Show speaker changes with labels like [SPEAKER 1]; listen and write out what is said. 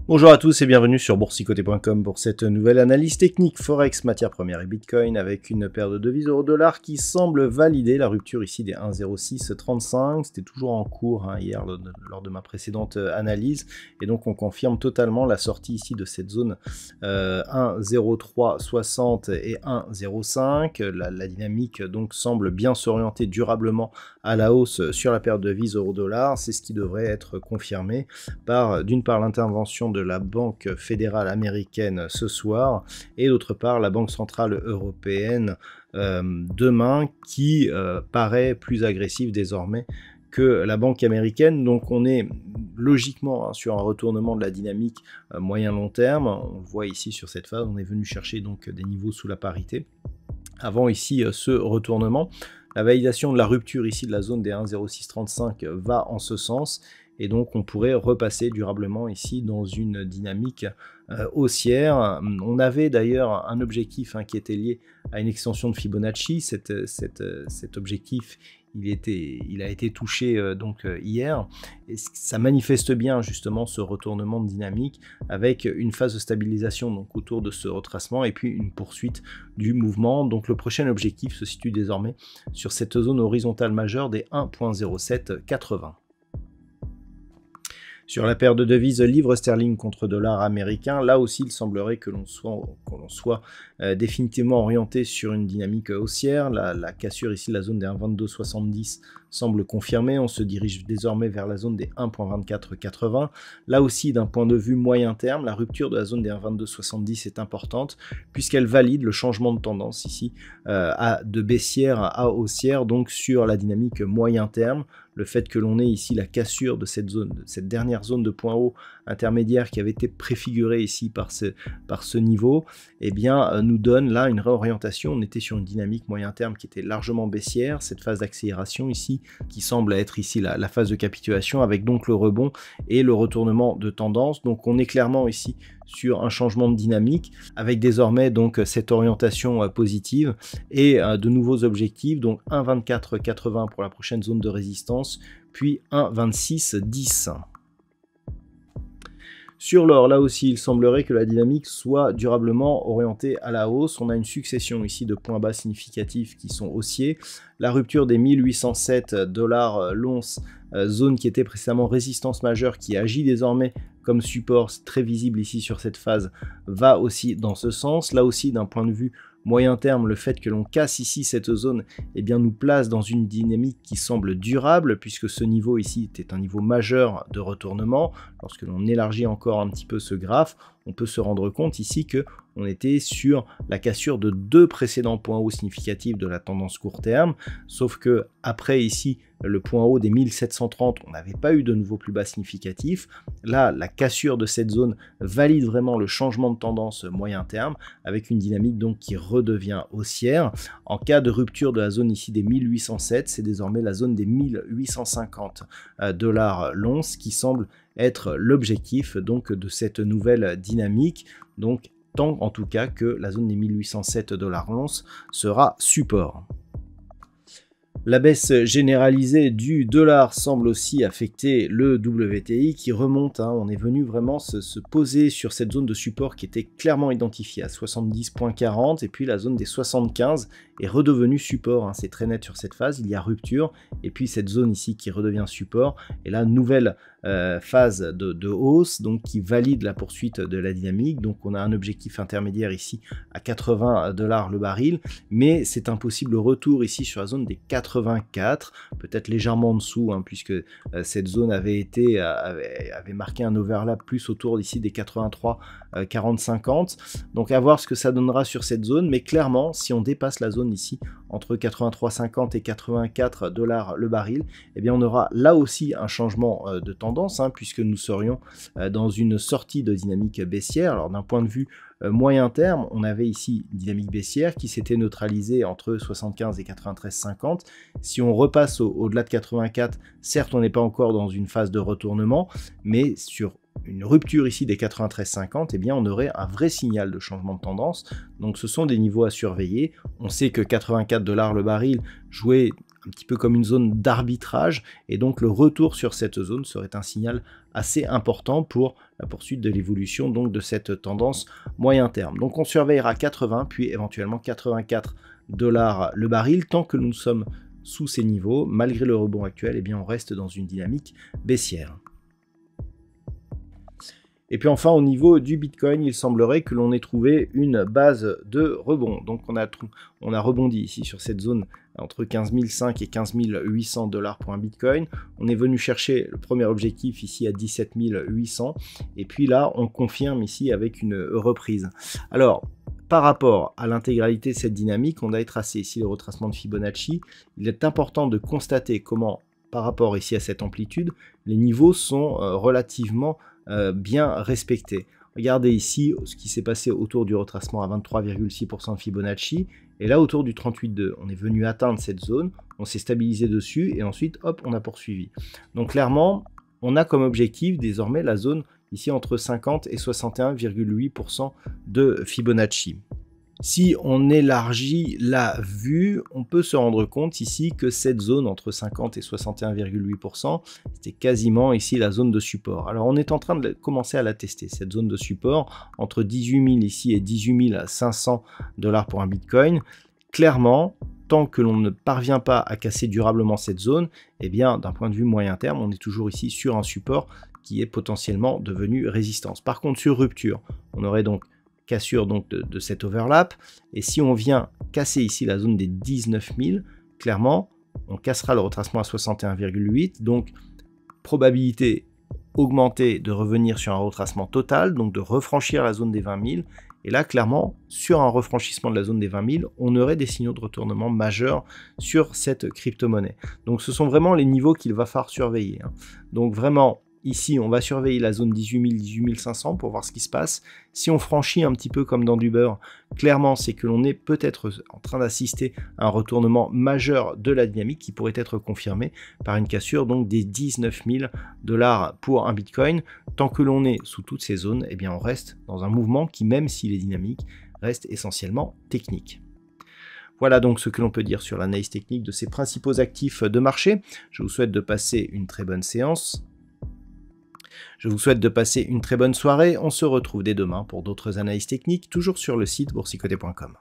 [SPEAKER 1] Bonjour à tous et bienvenue sur boursicoté.com pour cette nouvelle analyse technique Forex, matières premières et Bitcoin avec une paire de devises euro-dollar qui semble valider la rupture ici des 1,0635. C'était toujours en cours hier lors de ma précédente analyse et donc on confirme totalement la sortie ici de cette zone 1,0360 et 1,05. La dynamique donc semble bien s'orienter durablement à la hausse sur la paire de devises euro-dollar. C'est ce qui devrait être confirmé par d'une part l'intervention de la Banque fédérale américaine ce soir et d'autre part la Banque centrale européenne demain qui paraît plus agressive désormais que la banque américaine. Donc on est logiquement sur un retournement de la dynamique moyen-long terme. On le voit ici sur cette phase, on est venu chercher donc des niveaux sous la parité. Avant ici ce retournement, la validation de la rupture ici de la zone des 1,0635 va en ce sens. Et donc on pourrait repasser durablement ici dans une dynamique haussière. On avait d'ailleurs un objectif qui était lié à une extension de Fibonacci. Cet objectif il a été touché hier. Et ça manifeste bien justement ce retournement de dynamique avec une phase de stabilisation donc autour de ce retracement et puis une poursuite du mouvement. Donc le prochain objectif se situe désormais sur cette zone horizontale majeure des 1,0780. Sur la paire de devises livre sterling contre dollar américain, là aussi il semblerait que l'on soit définitivement orienté sur une dynamique haussière. La cassure ici, la zone des 1,2270 semble confirmée. On se dirige désormais vers la zone des 1,2480. Là aussi, d'un point de vue moyen terme, la rupture de la zone des 1,2270 est importante puisqu'elle valide le changement de tendance ici de baissière à haussière, donc sur la dynamique moyen terme. Le fait que l'on ait ici la cassure de cette zone, de cette dernière zone de point haut intermédiaire qui avait été préfigurée ici par ce niveau, eh bien nous donne là une réorientation. On était sur une dynamique moyen terme qui était largement baissière, cette phase d'accélération ici qui semble être ici la phase de capitulation avec donc le rebond et le retournement de tendance. Donc on est clairement ici sur un changement de dynamique avec désormais donc cette orientation positive et de nouveaux objectifs, donc 1,2480 pour la prochaine zone de résistance, puis 1,2610. Sur l'or, là aussi, il semblerait que la dynamique soit durablement orientée à la hausse. On a une succession ici de points bas significatifs qui sont haussiers. La rupture des 1807 $ l'once, zone qui était précédemment résistance majeure, qui agit désormais comme support, très visible ici sur cette phase, va aussi dans ce sens. Là aussi, d'un point de vue moyen terme, le fait que l'on casse ici cette zone nous place dans une dynamique qui semble durable puisque ce niveau ici était un niveau majeur de retournement. Lorsque l'on élargit encore un petit peu ce graphe, on peut se rendre compte ici que on était sur la cassure de deux précédents points hauts significatifs de la tendance court terme, sauf que après ici le point haut des 1730, on n'avait pas eu de nouveau plus bas significatif. Là, la cassure de cette zone valide vraiment le changement de tendance moyen terme avec une dynamique donc qui redevient haussière. En cas de rupture de la zone ici des 1807, c'est désormais la zone des 1850 $ l'once qui semble être l'objectif donc de cette nouvelle dynamique. Donc tant en tout cas que la zone des 1807 $ l'once sera support. La baisse généralisée du dollar semble aussi affecter le WTI qui remonte. On est venu vraiment se poser sur cette zone de support qui était clairement identifiée à 70,40 et puis la zone des 75 est redevenue support. C'est très net sur cette phase, il y a rupture et puis cette zone ici qui redevient support et là nouvelle phase de hausse donc qui valide la poursuite de la dynamique. Donc on a un objectif intermédiaire ici à 80 $ le baril, mais c'est un possible retour ici sur la zone des 84, peut-être légèrement en dessous puisque cette zone avait marqué un overlap plus autour d'ici des 83 40 50. Donc à voir ce que ça donnera sur cette zone, mais clairement si on dépasse la zone ici entre 83,50 et 84 $ le baril, eh bien on aura là aussi un changement de tendance, hein, puisque nous serions dans une sortie de dynamique baissière. Alors d'un point de vue moyen terme, on avait ici une dynamique baissière qui s'était neutralisée entre 75 et 93,50. Si on repasse au-delà de 84, certes on n'est pas encore dans une phase de retournement, mais sur une rupture ici des 93,50, eh bien on aurait un vrai signal de changement de tendance. Donc ce sont des niveaux à surveiller. On sait que 84 $ le baril jouait un petit peu comme une zone d'arbitrage, et donc le retour sur cette zone serait un signal assez important pour la poursuite de l'évolution donc de cette tendance moyen terme. Donc on surveillera 80 puis éventuellement 84 $ le baril. Tant que nous sommes sous ces niveaux, malgré le rebond actuel, eh bien on reste dans une dynamique baissière. Et puis enfin, au niveau du Bitcoin, il semblerait que l'on ait trouvé une base de rebond. Donc on a rebondi ici sur cette zone entre 15 500 et 15 800 $ pour un Bitcoin. On est venu chercher le premier objectif ici à 17 800. Et puis là, on confirme ici avec une reprise. Alors, par rapport à l'intégralité de cette dynamique, on a tracé ici le retracement de Fibonacci. Il est important de constater comment, par rapport ici à cette amplitude, les niveaux sont relativement bien respectés. Regardez ici ce qui s'est passé autour du retracement à 23,6% de Fibonacci, et là autour du 38,2. On est venu atteindre cette zone, on s'est stabilisé dessus, et ensuite, hop, on a poursuivi. Donc clairement, on a comme objectif désormais la zone ici entre 50 et 61,8% de Fibonacci. Si on élargit la vue, on peut se rendre compte ici que cette zone entre 50 et 61,8%, c'était quasiment ici la zone de support. Alors on est en train de commencer à la tester, cette zone de support, entre 18 000 ici et 18 500 $ pour un Bitcoin. Clairement, tant que l'on ne parvient pas à casser durablement cette zone, eh bien d'un point de vue moyen terme, on est toujours ici sur un support qui est potentiellement devenu résistance. Par contre, sur rupture, on aurait donc cassure donc de cet overlap, et si on vient casser ici la zone des 19 000, clairement on cassera le retracement à 61,8, donc probabilité augmentée de revenir sur un retracement total, donc de refranchir la zone des 20 000, et là clairement sur un refranchissement de la zone des 20 000, on aurait des signaux de retournement majeurs sur cette crypto-monnaie. Donc ce sont vraiment les niveaux qu'il va falloir surveiller, hein. Donc vraiment, ici, on va surveiller la zone 18 000, 18 500 pour voir ce qui se passe. Si on franchit un petit peu comme dans du beurre, clairement, c'est que l'on est peut-être en train d'assister à un retournement majeur de la dynamique qui pourrait être confirmé par une cassure donc des 19 000 $ pour un Bitcoin. Tant que l'on est sous toutes ces zones, eh bien, on reste dans un mouvement qui, même s'il est dynamique, reste essentiellement technique. Voilà donc ce que l'on peut dire sur l'analyse technique de ces principaux actifs de marché. Je vous souhaite de passer une très bonne séance. Je vous souhaite de passer une très bonne soirée. On se retrouve dès demain pour d'autres analyses techniques, toujours sur le site boursicoté.com.